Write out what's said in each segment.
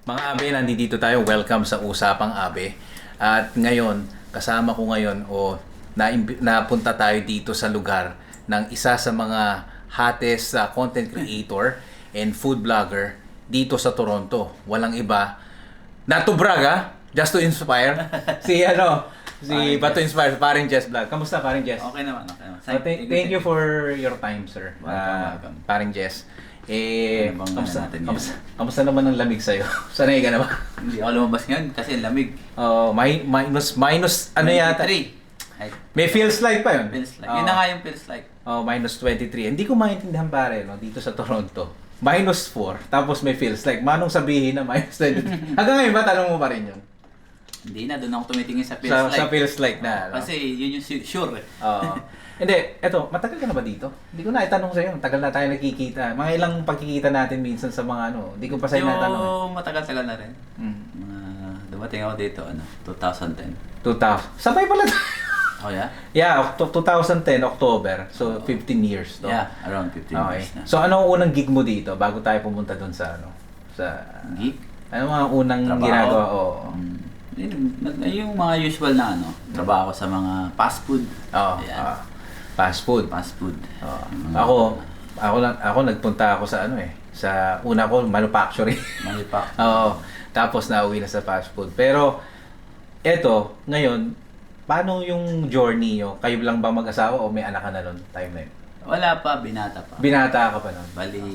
Mga Abe, nandito tayo. Welcome sa Usapang Abe. At ngayon, kasama ko ngayon napunta tayo dito sa lugar ng isa sa mga hottest content creator and food blogger dito sa Toronto. Walang iba. Not to brag just to inspire. Si Bato Inspire, Paring Jess Vlog. Kamusta, Paring Jess? Okay naman, okay naman. Thank you for your time, sir. Welcome. Paring Jess. Ano bang Kamusta, natin kamusta, kamusta naman ang lamig sa'yo? Sanay ka na ba? Hindi ako lumabas ngayon kasi lamig. Minus ano yata? 23. May feels like pa yun? Feels like. Yun na nga yung feels like. Minus 23. Hindi ko maintindihan pare, no, dito sa Toronto. Minus 4, tapos may feels like. Manong sabihin na minus 23? Hanggang ngayon ba, tanong mo pa rin yun? Hindi na, doon ako tumitingin sa feels like. Sa feels like na. No? Kasi yun yung sure eh. Hindi, eto, matagal ka na ba dito? Hindi ko na itanong sa'yo, matagal na tayo nagkikita. Mga ilang pagkikita natin minsan sa mga hindi ko pa sa'yo natanong. Yung matagal-tagal na rin. Dumating ako dito, 2010. 2000. Sabay pala tayo. Oh yeah? Yeah, 2010, October. So, 15 years. No? Yeah, around 15 years na. So, ano ang unang gig mo dito bago tayo pumunta doon sa Gig? Ano mga unang Trabaho? ginagawa? Oo. Yung mga usual na trabaho sa mga fast food. Oo. Ayan. Fast food. Fast food. Ako nagpunta ako sa sa una ko manufacturing. Manufacturing. Oo. Tapos nauwi na sa fast food. Pero eto, ngayon, paano yung journey nyo? Kayo lang ba mag-asawa o may anak ka na noon time na yun? Wala pa, binata pa. Binata ka pa noon? Bali,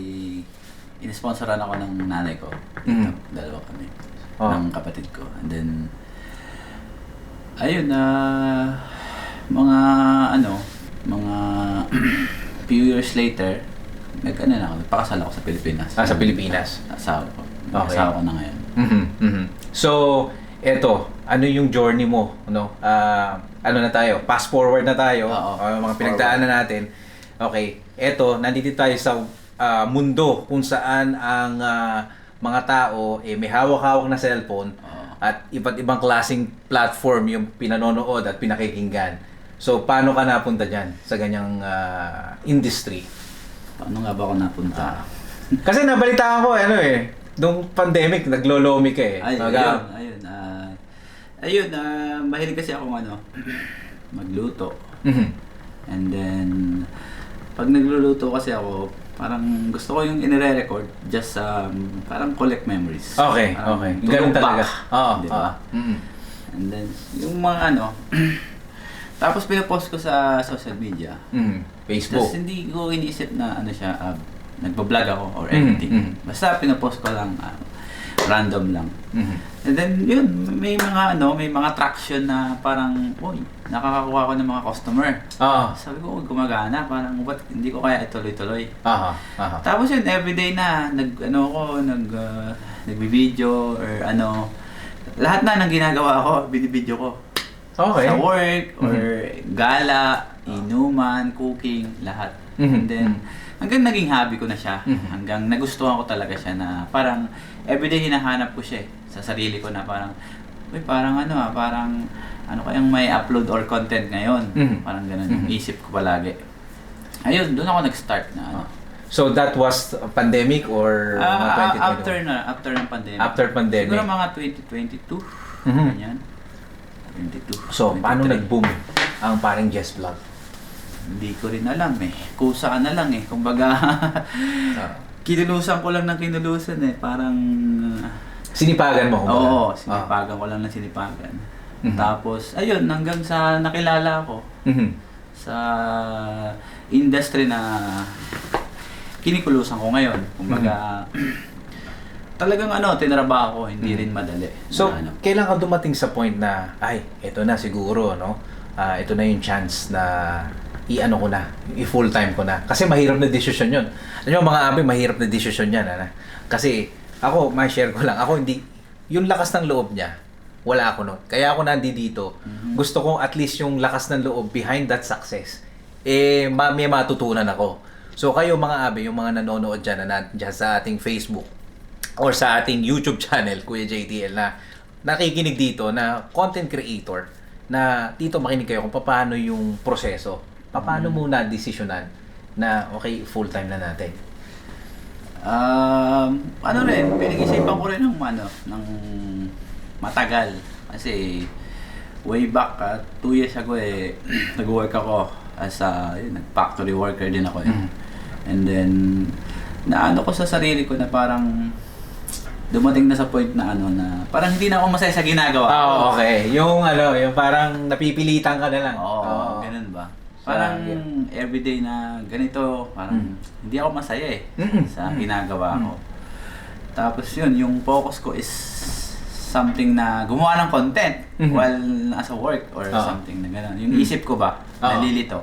inisponsoran ako ng nanay ko. Dalawa kami. Oh. Ng kapatid ko. And then, ayun mga few years later, nagpakasal ako sa Pilipinas. Sa Pilipinas? Asawa ko. Okay. Asawa ko na ngayon. So, eto, ano yung journey mo? Ano na tayo? Fast forward na tayo. Oo. Mga pinagdaanan natin. Okay, eto, nandito tayo sa mundo kung saan ang mga tao may hawak-hawak na cellphone at iba't ibang klaseng platform yung pinanonood at pinakikinggan. So, paano ka napunta dyan sa ganyang industry? Paano nga ba ako napunta? Kasi nabalitaan ko, nung pandemic, naglolomi ka eh. Ayun, mahilig kasi akong magluto. And then, pag nagluluto kasi ako, parang gusto ko yung inire-record just parang collect memories. Okay, parang okay. Ganun talaga. Oo. Diba? And then, yung mga tapos pinapost ko sa social media. Facebook. Tapos hindi ko iniisip na nagbablog ako or anything. Basta pinapost ko lang, random lang. And then yun, may mga traction na parang, uy, nakakakuha ko ng mga customer. Sabi ko, gumagana, parang hindi ko kaya ituloy-tuloy. Tapos yun, everyday na nagbi-video or lahat na ng ginagawa ko, binibideo ko. Okay. Sa work, or gala, inuman, cooking, lahat. And then, hanggang naging hobby ko na siya. Hanggang nagustuhan ko talaga siya na parang everyday hinahanap ko siya sa sarili ko na parang, uy, parang ano kayang may upload or content ngayon. Parang ganun yung isip ko palagi. Ayun, doon ako nag-start na So that was pandemic or after ng pandemic. After pandemic. Siguro mga 2022. Ganyan. 22. So, 23. paano nag-boom ang Paring Jess Vlog? Hindi ko rin alam eh. Kusaan na lang eh. Kumbaga, kinulusan ko lang ng kinulusan eh. Parang... Sinipagan mo? Oo, sinipagan ko lang ng sinipagan. Tapos, ayun, hanggang sa nakilala ko sa industry na kinikulusan ko ngayon. Kumbaga, talagang tinrabaho ko, hindi rin madali. So, kailan ka dumating sa point na, ito na siguro, ito na yung chance na ko na, i-full time ko na. Kasi mahirap na desisyon yun. Ano yung mga Abe, mahirap na desisyon yan. Kasi, ako, ma-share ko lang, ako hindi, yung lakas ng loob niya, wala ako nun. Kaya ako nandito. Gusto ko at least yung lakas ng loob behind that success, may matutunan ako. So, kayo mga Abe, yung mga nanonood dyan, dyan sa ating Facebook, or sa ating YouTube channel, Kuya JTL, na nakikinig dito na content creator, na dito makinig kayo kung paano yung proseso. Paano muna desisyonan na okay, full time na natin. Ano rin, pinag-isipan ko rin ng ng matagal. Kasi way back, 2 years ago nag-work ako as nag-factory worker din ako And then, naano ko sa sarili ko na parang dumating na sa point na na parang hindi na ako masaya sa ginagawa ko. Okay. Yung yung parang napipilitan ka na lang. Oo, ganun ba? Parang everyday na ganito, parang hindi ako masaya sa ginagawa ko. Tapos yun, yung focus ko is something na gumawa ng content while nasa work or something na gano'n. Yung isip ko ba, nalilito.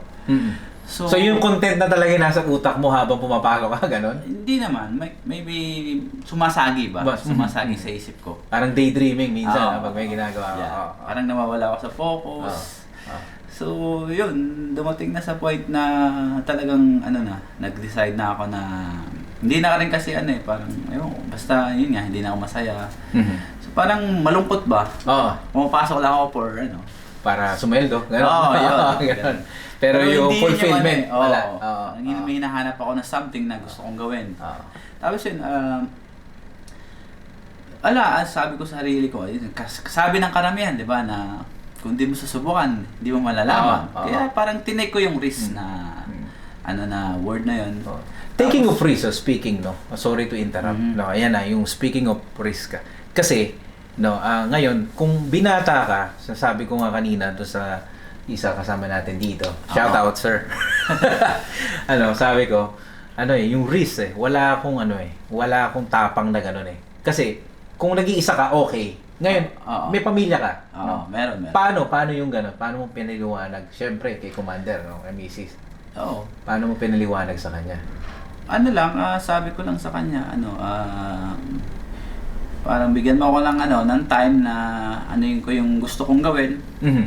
So yung content na talaga nasa utak mo habang pumapasok ka, gano'n? Hindi naman. Maybe sumasagi ba? Sumasagi sa isip ko. Parang daydreaming minsan pag may ginagawa ka. Yeah. Parang nawawala ako sa focus. So, yun, dumating na sa point na talagang nag-decide na ako na hindi na rin kasi parang basta yun nga, hindi na ako masaya. So, parang malungkot ba? Pumapasok lang ako for para sumeldo, gano'n. Yun. Pero yung fulfillment, wala. May hinahanap ako na something na gusto kong gawin. Tapos yun, sabi ko sa sarili ko, sabi ng karamihan, di ba, na kung di mo susubukan, di mo malalaman. Kaya parang tinake ko yung risk na na word na yun. Taking of risk, speaking, sorry to interrupt. Ayan na, yung speaking of risk ka. Kasi, ngayon, kung binata ka, sabi ko nga kanina doon sa isa kasama natin dito. Shout out, sir. Sabi ko, yung risk wala akong wala akong tapang na gano'n Kasi, kung nag-iisa ka, okay. Ngayon, may pamilya ka. Meron. Paano yung gano'n? Paano mo pinaliwanag? Siyempre, kay Commander, Mrs. Paano mo pinaliwanag sa kanya? Sabi ko lang sa kanya, parang bigyan mo ako lang ng time na yung gusto kong gawin.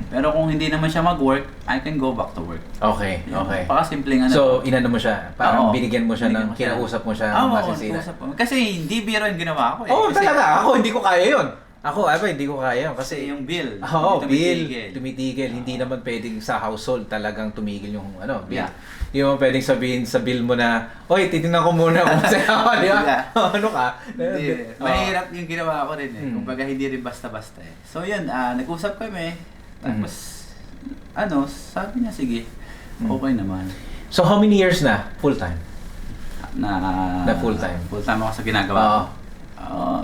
Pero kung hindi naman siya mag-work, I can go back to work. Okay. Pakasimpleng So, inano mo siya? Parang binigyan mo siya ng kinausap mo siya ng masisina? Kasi hindi biro yung ginawa ko Talaga. Ako, hindi ko kaya yun. Hindi ko kaya kasi yung bill. Bill. Tumitigil. Hindi naman pwedeng sa household talagang tumigil yung bill. Hindi mo pwedeng sabihin sa bill mo na, oy, titingnan ko muna kung sa'yo ako, di ba? Ka? Hindi. Mahirap yung ginawa ko rin Kumbaga hindi rin basta-basta So yun, nag-usap kami. Tapos, sabi niya, sige, okay naman. So how many years na? Full-time? Na full-time? Full-time ako sa ginagawa ko.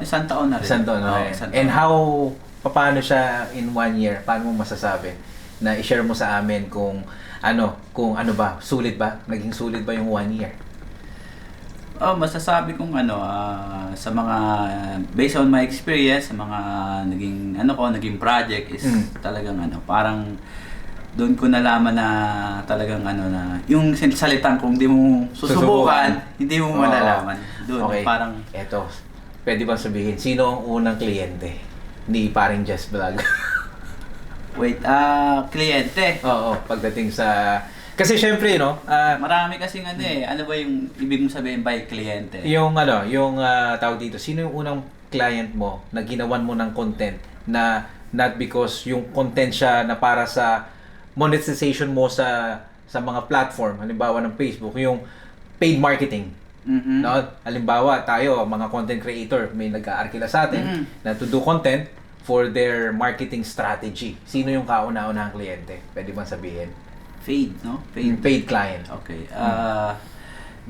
1 taon na rin. 1 taon, okay. And paano siya in 1 year? Paano mo masasabi na i-share mo sa amin kung ba, sulit ba? Naging sulit ba yung 1 year? Masasabi kong sa mga, based on my experience, sa mga naging project is talagang parang doon ko nalaman na talagang na yung salitang kung di mo susubukan, hindi mo malalaman. Doon parang pwede bang sabihin, sino ang unang kliyente? Ni paring Just Vlog. Wait, kliyente? Oo, pagdating sa... Kasi syempre, marami kasing ano ba yung ibig mo sabihin by kliyente? Yung tawag dito, sino yung unang client mo na ginawan mo ng content na not because yung content siya na para sa monetization mo sa mga platform, halimbawa ng Facebook, yung paid marketing. Halimbawa, tayo, mga content creator, may nag-aarkila sa atin na to do content for their marketing strategy. Sino yung kauna-unahang kliyente? Pwede bang sabihin? Paid, no? Paid client. Okay.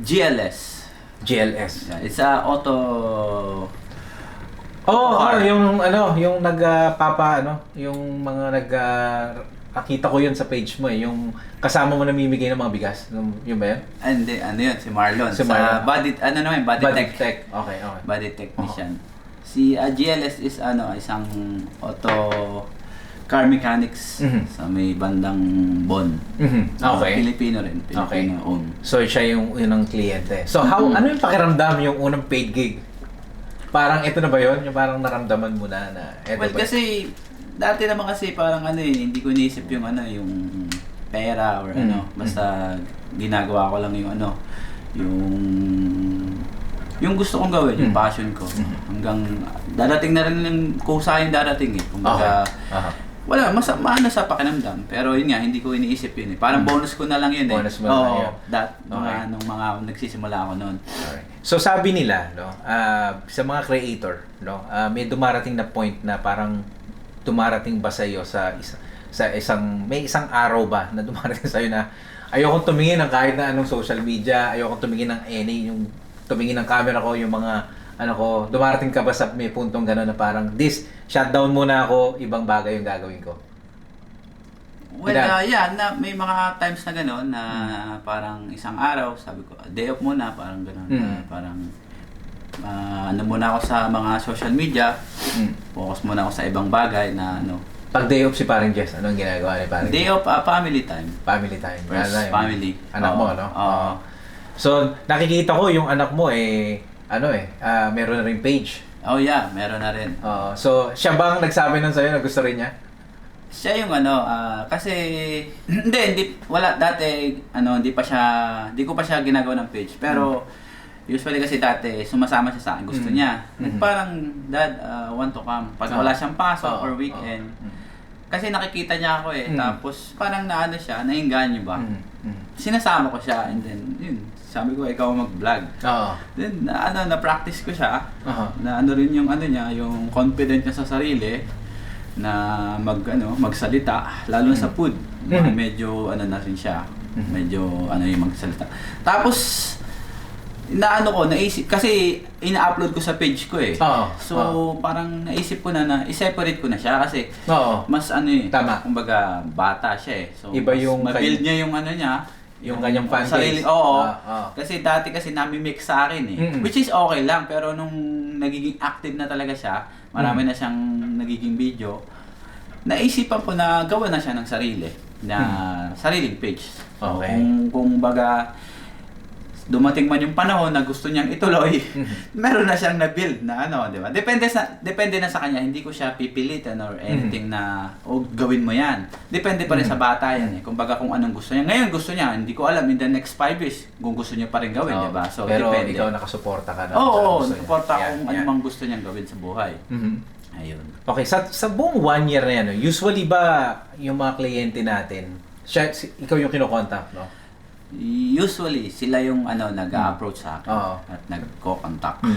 GLS. GLS. It's a auto... yung yung mga nakita ko yun sa page mo yung kasama mo namimigay ng mga bigas. Yun ba yun? Hindi, yun, si Marlon. Si Marlon. Body Tech. Okay. Body technician. Si GLS is isang auto car mechanics sa may bandang Bon. Okay. Filipino rin. Filipino own. So siya yung unang kliyente. So ano yung pakiramdam yung unang paid gig? Parang ito na ba yun? Yung parang naramdaman mo na ito well, ba? Kasi dati naman kasi parang hindi ko iniisip yung yung pera or basta ginagawa ko lang yung gusto kong gawin, yung passion ko. Hanggang darating na rin yung kusa yung darating Kumbaga, Wala, maano sa pakiramdam. Pero yun nga, hindi ko iniisip yun eh. Parang bonus ko na lang yun eh. Bonus mo na lang yun. Okay. Nung mga nagsisimula ako noon. Alright. So sabi nila, no, sa mga creator, no, may dumarating na point na parang dumarating ba sa iyo may isang araw ba na dumarating sa iyo na ayokong tumingin ng kahit na anong social media, ayokong tumingin ng yung tumingin ng camera ko, yung mga dumarating ka ba sa may puntong gano'n na parang shutdown muna ako, ibang bagay yung gagawin ko? Well, may mga times na gano'n na parang isang araw, sabi ko, day off muna, parang gano'n. Parang muna ako sa mga social media, focus muna ako sa ibang bagay na Pag day off si Paring Jess, anong ginagawa ni Paring Jess? Day off, family time. Family time. First, family. Anak mo, no? So, nakikita ko yung anak mo meron na rin page. Oh yeah, meron na rin. So, siya bang nagsabi nun sa'yo na gusto rin niya? Siya yung kasi hindi wala dati hindi ko pa siya ginagawa ng page. Pero usually kasi dati sumasama siya sa akin, gusto niya. Parang dad, want to come pag wala siyang pasok or weekend. Kasi nakikita niya ako eh. Tapos parang nainganyo ba? Sinasama ko siya and then yun, sabi ko ikaw mag-vlog. Then na-practice ko siya. Na rin yung niya, yung confident niya sa sarili na magsalita lalo na sa food. Medyo na rin siya. Medyo yung magsalita. Tapos naisip kasi ina-upload ko sa page ko eh. So parang naisip ko na i-separate ko na siya kasi mas tama. Kumbaga bata siya eh. So iba yung ma-build niya yung niya, yung kanyang fan base. Kasi dati kasi nami-mix sa akin eh. Which is okay lang, pero nung nagiging active na talaga siya, marami na siyang nagiging video, naisipan ko na gawa na siya ng sarili, na sariling page. So, Okay. kung baga, dumating man yung panahon na gusto niyang ituloy, meron na siyang na-build na di ba? Depende na sa kanya, hindi ko siya pipilitan or anything na gawin mo yan. Depende pa rin sa bata yan eh. Kung baga kung anong gusto niya. Ngayon gusto niya, hindi ko alam in the next 5 years kung gusto niya pa rin gawin, di ba? So pero depende. ikaw nakasuporta ka na. Oo, suporta kung ano mang gusto niyang gawin sa buhay. Ayun. Okay, sa buong 1 year na yan, usually ba yung mga kliyente natin, ikaw yung kinokontak, no? Usually, sila yung nag-approach sa akin at nagko-contact.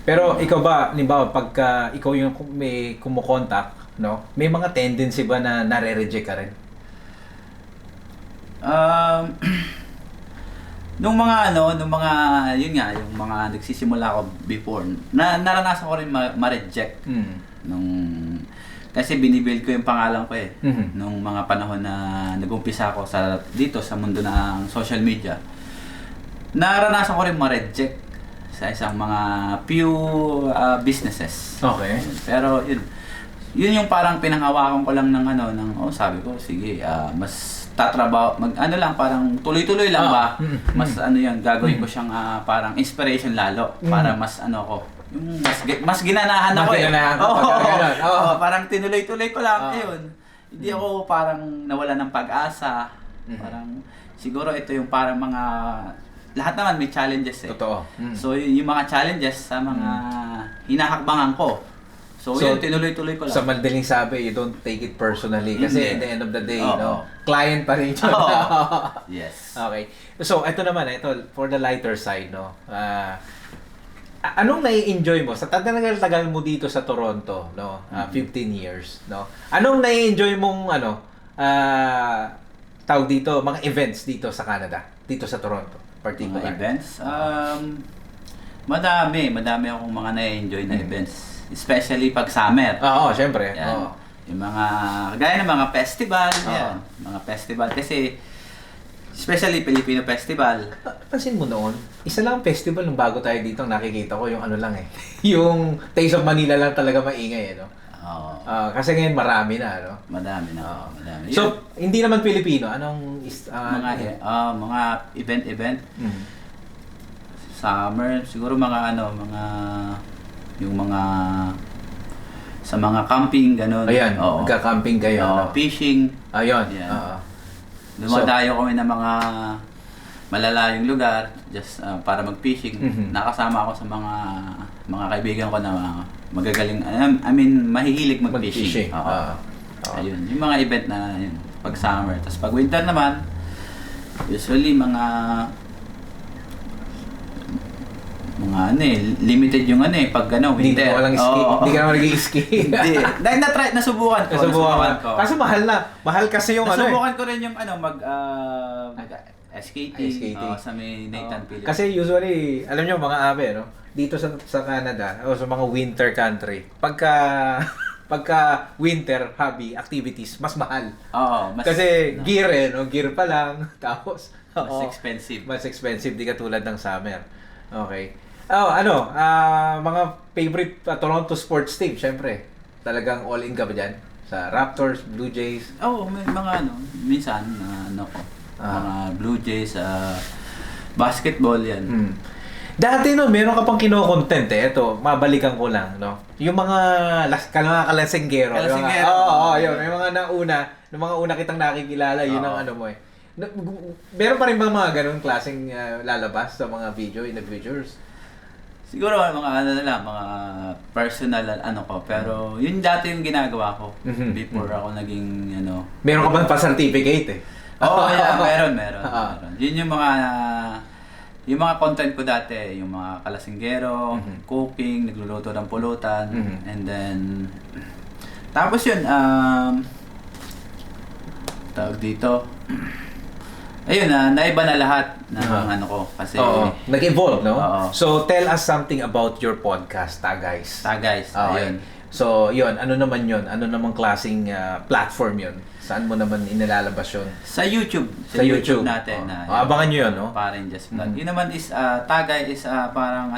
Pero ikaw ba, halimbawa, pagka ikaw yung may kumukontak, no? May mga tendency ba na nare-reject ka rin? Nung yun nga, yung mga nagsisimula ako before, naranasan ko rin ma-reject. Kasi binibuild ko yung pangalan ko eh. Nung mga panahon na nag-umpisa ako dito sa mundo ng social media. Naranasan ko rin ma-reject sa isang mga few businesses. Okay. Pero yun yung parang pinanghawakan ko lang ng sabi ko, sige, mas tatrabaho, lang, parang tuloy-tuloy lang ba? Mas gagawin ko siyang parang inspiration lalo para mas yung mas ginanahan ako eh. Parang tinuloy-tuloy ko lang. Ayun. Hindi ako parang nawala ng pag-asa. Parang siguro ito yung parang mga lahat naman may challenges eh. Totoo. So yung mga challenges sa mga hinahakbangan ko. So yun, tinuloy-tuloy ko lang. Sa madaling sabi, you don't take it personally kasi at the end of the day, client pa rin yun. Yes. Okay. So ito naman, for the lighter side, no. Anong nai-enjoy mo sa tagal mo dito sa Toronto, no? 15 years, no? Anong nai-enjoy mong tawag dito, mga events dito sa Canada, dito sa Toronto, particular? Mga events? Madami akong mga nai-enjoy na events, especially pag summer. Oo, syempre. Yung mga gaya ng mga festival, yan. Mga festival kasi especially Filipino festival. Pansin mo noon, isa lang festival nung bago tayo dito, nakikita ko yung lang eh. Yung Taste of Manila lang talaga maingay eh, no? Kasi ngayon marami na, no? Madami na. Madami. So, hindi naman Filipino, anong mga event. Summer, siguro mga yung mga sa mga camping ganun. Ayan, magka-camping kayo. Fishing. Ayun. Dumadayo kami ng mga malalayong lugar just para mag-fishing. Nakasama ako sa mga kaibigan ko na magagaling, mahihilig mag-fishing. Ayun, yung mga event na yun, pag summer. Tapos pag winter naman, usually mga limited yung pag Hindi winter. ka walang ski. Hindi ka naman nag-ski. Hindi. Dahil nasubukan ko. Nasubukan ko. Kaso mahal na. Mahal kasi yung nasubukan ko rin yung skating. skating. Sa may Nathan Phillips. Kasi usually, alam nyo mga abe, no? Dito sa Canada, o sa mga winter country, pagka winter hobby activities, mas mahal. Oo. Kasi gear no? Gear pa lang. Tapos, mas expensive. Mas expensive, di katulad ng summer. Okay. Mga favorite Toronto sports team, syempre. Talagang all-in ka ba dyan? Sa Raptors, Blue Jays? May mga minsan, mga Blue Jays, basketball yan. Dati meron ka pang kino-content Ito, mabalikan ko lang, no? Yung mga kalasinggero. Yun. Yung mga una kitang nakikilala, yun ang mo meron pa rin bang mga ganun klaseng lalabas sa mga video, in the futures? Siguro mga mga personal ko, pero yun dati yung ginagawa ko before ako naging Meron ka bang pa-certificate meron. Yun yung mga content ko dati, yung mga kalasinggero, cooking, nagluluto ng pulutan, and then tapos yun tawag dito. Ayun naiba na lahat ng ko kasi nag-evolve, no? So tell us something about your podcast, Tagays. Ayun. So, yun, ano naman yun? Ano namang klaseng platform yun? Saan mo naman inilalabas yun? Sa YouTube. Sa YouTube natin. Abangan nyo yun, no? Parang Just Vlog. Yun naman is, Tagay is parang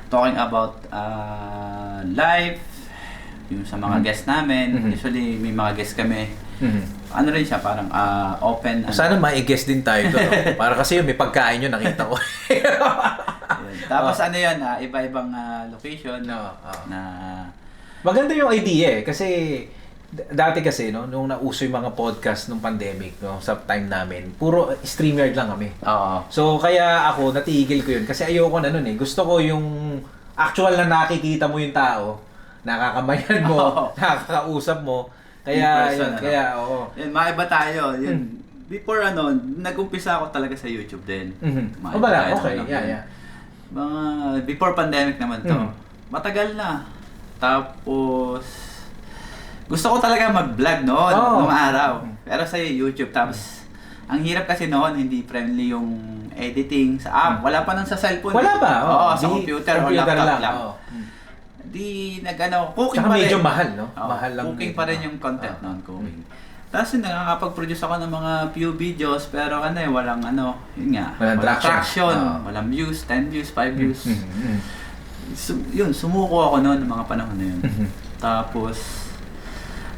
talking about life, yung sa mga guests namin. Usually, may mga guests kami. Ano rin siya, parang open. Sana mai-guess din tayo doon. Para kasi may pagkain yun, nakita ko. Tapos iba-ibang location na maganda yung idea kasi dati kasi nung nauso yung mga podcast nung pandemic sa time namin, puro StreamYard lang kami. So kaya ako natigil ko yun kasi ayoko na gusto ko yung actual na nakikita mo yung tao, nakakamayan mo, nakakausap mo. Kaya Yun, maiba tayo. Yun. Before nag-umpisa ako talaga sa YouTube din. Okay. Mga before pandemic naman to. Matagal na. Tapos gusto ko talaga mag-vlog noon, nung araw. Pero sa YouTube. Tapos ang hirap kasi noon, hindi friendly yung editing sa app. Wala pa nang sa cellphone. Wala pa. Sa computer or laptop lang. Di cooking tsaka pa rin. Medyo mahal, no? Mahal lang. Cooking pa rin yung content noon, cooking. Tapos nakakapag-produce ako ng mga few videos, pero walang yun nga. Walang traction. Walang views, 10 views, 5 views. Yun, sumuko ako noon ng mga panahon na yun. Tapos,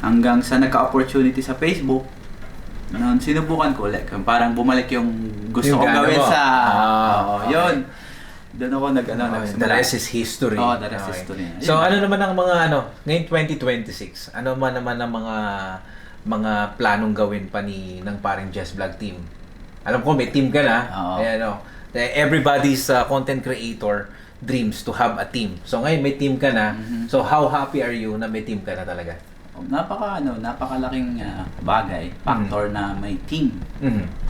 hanggang sa nagka-opportunity sa Facebook, noon sinubukan ko ulit. Parang bumalik yung gusto kong gawin sa... Yun. Doon ako the rest is history. The rest is history. So, ano naman ang mga ngayon 2026, ano naman ang mga planong gawin pa ng parang Just Vlog team? Alam ko may team ka na. Everybody's content creator dreams to have a team. So ngayon may team ka na. So how happy are you na may team ka na talaga? Napakalaking bagay, factor na may team.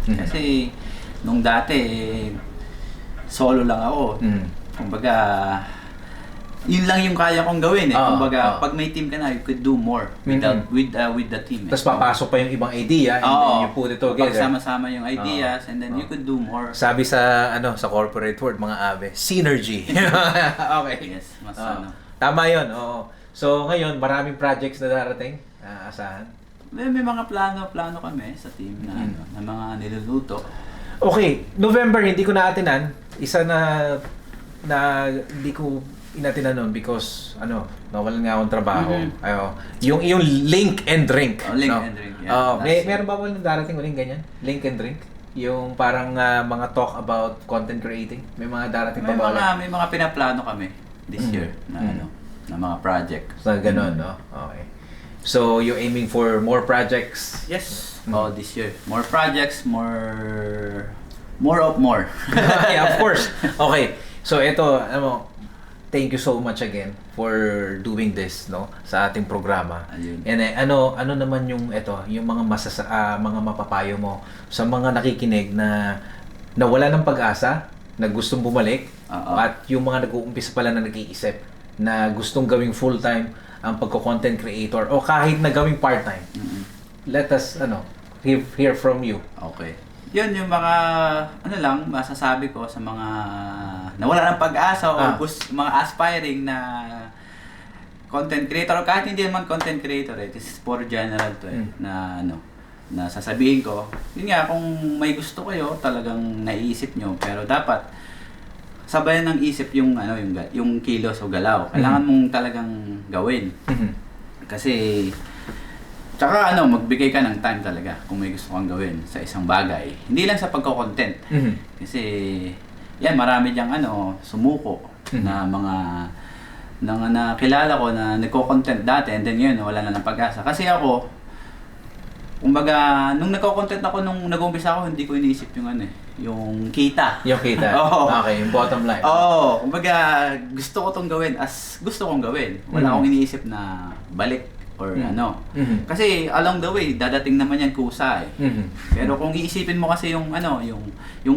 Kasi nung dati solo lang ako. Kumbaga, yun lang yung kaya kong gawin Kumbaga, pag may team ka na, you could do more with the team. Tapos papasok pa yung ibang idea and then you put it together. Pagsama-sama yung ideas and then you could do more. Sabi sa sa corporate world, mga abe, synergy. Okay. Yes, mas Tama yun. So ngayon, maraming projects na darating. Asahan? May mga plano kami sa team na mga niluluto. Okay, November hindi ko naatinan. Isa na hindi ko inatinan noon because nawalan nga akong trabaho. Yung Link and Drink. Link and Drink. Yeah. Meron ba walang darating uling ganyan? Link and Drink? Yung parang mga talk about content creating. May mga darating pa ba? May mga pinaplano kami this year na mga project. So gano'n, no? Okay. So you're aiming for more projects? Yes. This year. More projects, more of more. Yeah, of course. Okay. So ito, thank you so much again for doing this, no, sa ating programa. Ayun. And ano naman yung yung mga mga mapapayo mo sa mga nakikinig na wala ng pag-asa, na gustong bumalik, at yung mga nag-uumpisa pala na nag-iisip na gustong gawing full-time ang pagko-content creator o kahit na gawing part-time. Let us hear from you. Okay. Yun yung mga masasabi ko sa mga nawala ng pag-asa o mga aspiring na content creator, o kahit hindi naman content creator, this is for general to na sasabihin ko. Yun nga, kung may gusto kayo, talagang naiisip nyo, pero dapat sabayan ng isip yung kilos o galaw. Kailangan mong talagang gawin. Kasi tsaka magbigay ka ng time talaga kung may gusto kang gawin sa isang bagay. Hindi lang sa pagko-content. Kasi yan, marami diyang sumuko na mga nakilala ko na nagko-content dati, and then yun, wala na ng pag-asa. Kasi ako, kumbaga, nung nagko-content ako, nung nag-umpisa ako, hindi ko iniisip yung kita. Yung kita. Okay, yung bottom line. Kumbaga, gusto ko tong gawin as gusto kong gawin. Wala akong iniisip na balik or Kasi along the way, dadating naman yan kusa eh. Pero kung iisipin mo kasi yung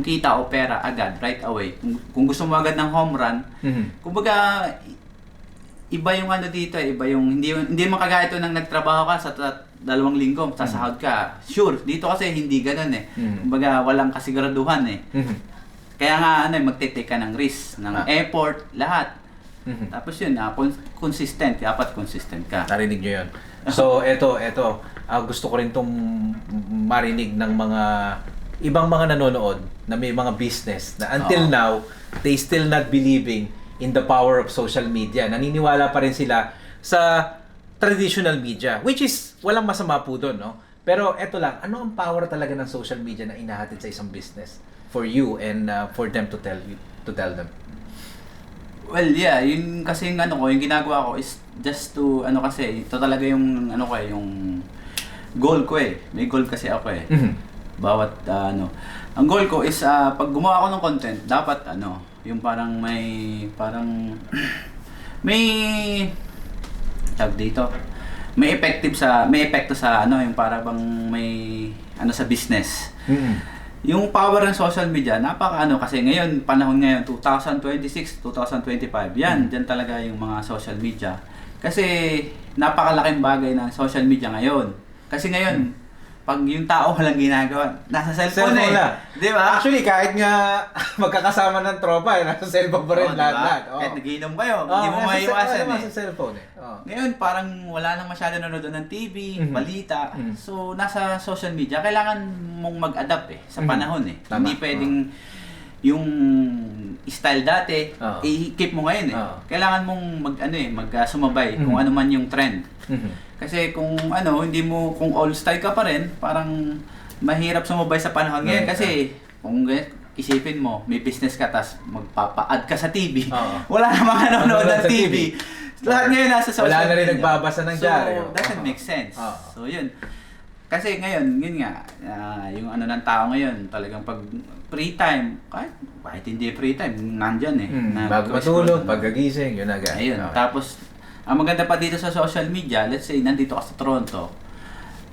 kita o pera agad, right away, kung gusto mo agad ng home run, kumbaga, iba yung dito eh, iba yung, hindi makagaya ito nang nagtrabaho ka sa 2 linggo, sasahod ka. Sure, dito kasi hindi ganun eh. Kumbaga, walang kasiguraduhan eh. Kaya nga, magte-take ka ng risk, ng effort, lahat. Tapos yun, consistent, dapat consistent ka. Narinig nyo yun. So, eto, gusto ko rin itong marinig ng mga ibang mga nanonood na may mga business na until now, they still not believing in the power of social media. Naniniwala pa rin sila sa traditional media, which is walang masama po doon, no? Pero eto lang, ano ang power talaga ng social media na inahatid sa isang business for you and for them to tell them? Well, yeah, yun kasi yung ginagawa ko is just to, kasi, ito talaga yung, yung goal ko eh. May goal kasi ako eh. Bawat, ang goal ko is, pag gumawa ako ng content, dapat, yung parang may tawag dito, may epekto sa, yung para bang may, sa business. Yung power ng social media, kasi ngayon, panahon ngayon, 2026, 2025, yan, dyan talaga yung mga social media. Kasi napakalaking bagay ng social media ngayon. Kasi ngayon, pag yung tao walang ginagawa, nasa cellphone eh. Di ba? Actually, kahit nga magkakasama ng tropa, nasa cellphone pa rin lahat. Kahit nagiinom kayo, hindi mo maiiwasan eh. Nasa cellphone eh. Ngayon, parang wala nang masyado nanonood ng TV, balita. So, nasa social media, kailangan mong mag-adapt eh, sa panahon eh. Tama. Hindi pwedeng yung style dati, i-keep mo ngayon eh. Kailangan mong sumabay kung ano man yung trend. Kasi kung kung old style ka pa rin, parang mahirap sumabay sa panahon ngayon. Kasi kung isipin mo, may business ka, tas magpapa-add ka sa TV. Wala namang nanonood ng TV. Lahat ngayon nasa social media. Wala na rin nagbabasa ng dyaryo. So, doesn't make sense. So, yun. Kasi ngayon, yun nga, yung ng tao ngayon, talagang pag free time, kahit hindi free time, nandyan eh. Bago matulog, pagkagising, yun agad. Ayun. Tapos, ang maganda pa dito sa social media, let's say, nandito ka sa Toronto,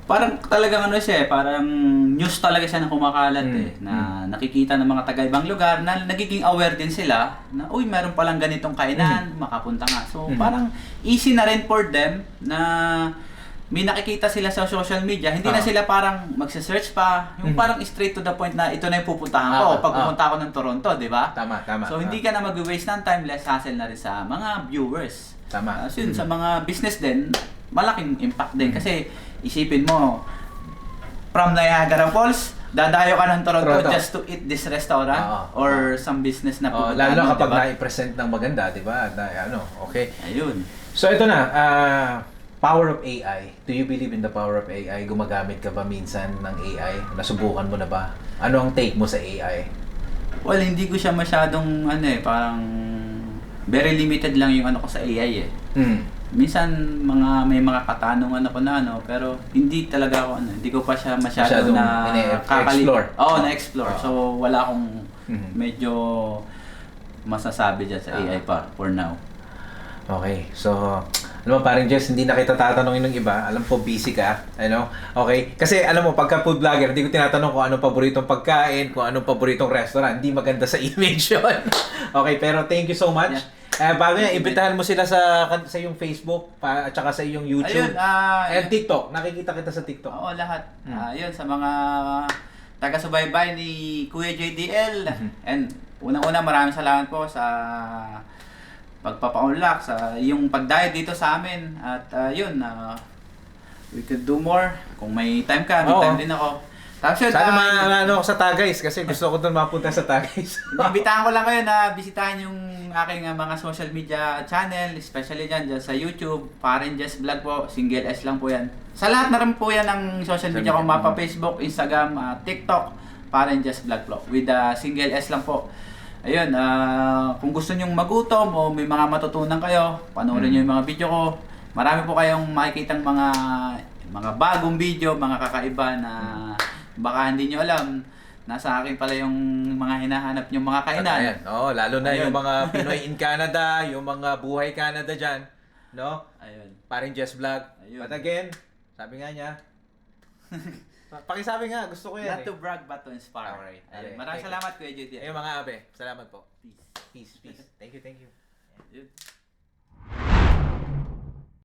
parang talagang parang news talaga siya na kumakalat na nakikita ng mga taga-ibang lugar na nagiging aware din sila na, uy, meron palang ganitong kainan, makapunta nga. So, parang easy na rin for them na may nakikita sila sa social media, hindi na sila parang magse-search pa, yung parang straight to the point na ito na yung pupuntahan ko pag pupunta ako ng Toronto, di ba? Tama. So, hindi ka na mag-waste ng time, less hassle na rin sa mga viewers. Tama. So, yun, sa mga business din, malaking impact din. Kasi, isipin mo, from Niagara Falls, dadayo ka ng Toronto just to eat this restaurant or some business na pupuntahan. Lalo kapag na-present ng maganda, di ba? Okay. Ayun. So, ito na. Power of AI. Do you believe in the power of AI? Gumagamit ka ba minsan ng AI? Nasubukan mo na ba? Ano ang take mo sa AI? Well, hindi ko siya masyadong, parang very limited lang yung ko sa AI eh. Minsan, may mga katanungan ako na pero hindi talaga ako, hindi ko pa siya masyadong explore. Na-explore. So, wala akong medyo masasabi dyan sa AI pa, for now. Okay, so, alam mo, parang Jess, hindi na kita tatanungin ng iba. Alam ko, busy ka. Ano? Okay? Kasi, alam mo, pagka food vlogger, hindi ko tinatanong kung anong paboritong pagkain, kung anong paboritong restaurant. Hindi maganda sa image yun. Okay, pero thank you so much. Bago yan, imbitahan mo sila sa iyong Facebook, at saka sa iyong YouTube. Ayun, And TikTok. Nakikita kita sa TikTok. Oo, lahat. Yun, sa mga taga-subaybay ni Kuya JDL. And unang-una, maraming salamat po sa pagpapaunlak, sa yung pagdayad dito sa amin. At yun, we could do more. Kung may time ka, may time din ako. Tapos yun, sana ano ako sa Tagays kasi gusto ko doon mapunta sa Tagays. Imbitahan ko lang kayo na bisitahin yung aking mga social media channel, especially dyan sa YouTube, Paren Jess Vlog po, single S lang po yan. Sa lahat na rin po yan ng social media ko, mapa Facebook, Instagram, TikTok, Paren Jess Vlog po, with single S lang po. Ayun, kung gusto nyong magutom o may mga matutunan kayo, panoorin nyo yung mga video ko. Marami po kayong makikitang mga bagong video, mga kakaiba na baka hindi nyo alam. Nasa akin pala yung mga hinahanap yung mga kainan. Ayan. Oo, lalo na yung mga Pinoy in Canada, yung mga buhay Canada dyan. No? Ayun. Paring Jess Vlog. Ayun. But again, sabi nga niya, pakisabi nga, gusto ko yan. Not to brag but to inspire. Alright. Ayun. Maraming salamat Kuya JD. Ayun mga abe, salamat po. Peace. Peace, peace. Thank you, thank you. Ayun.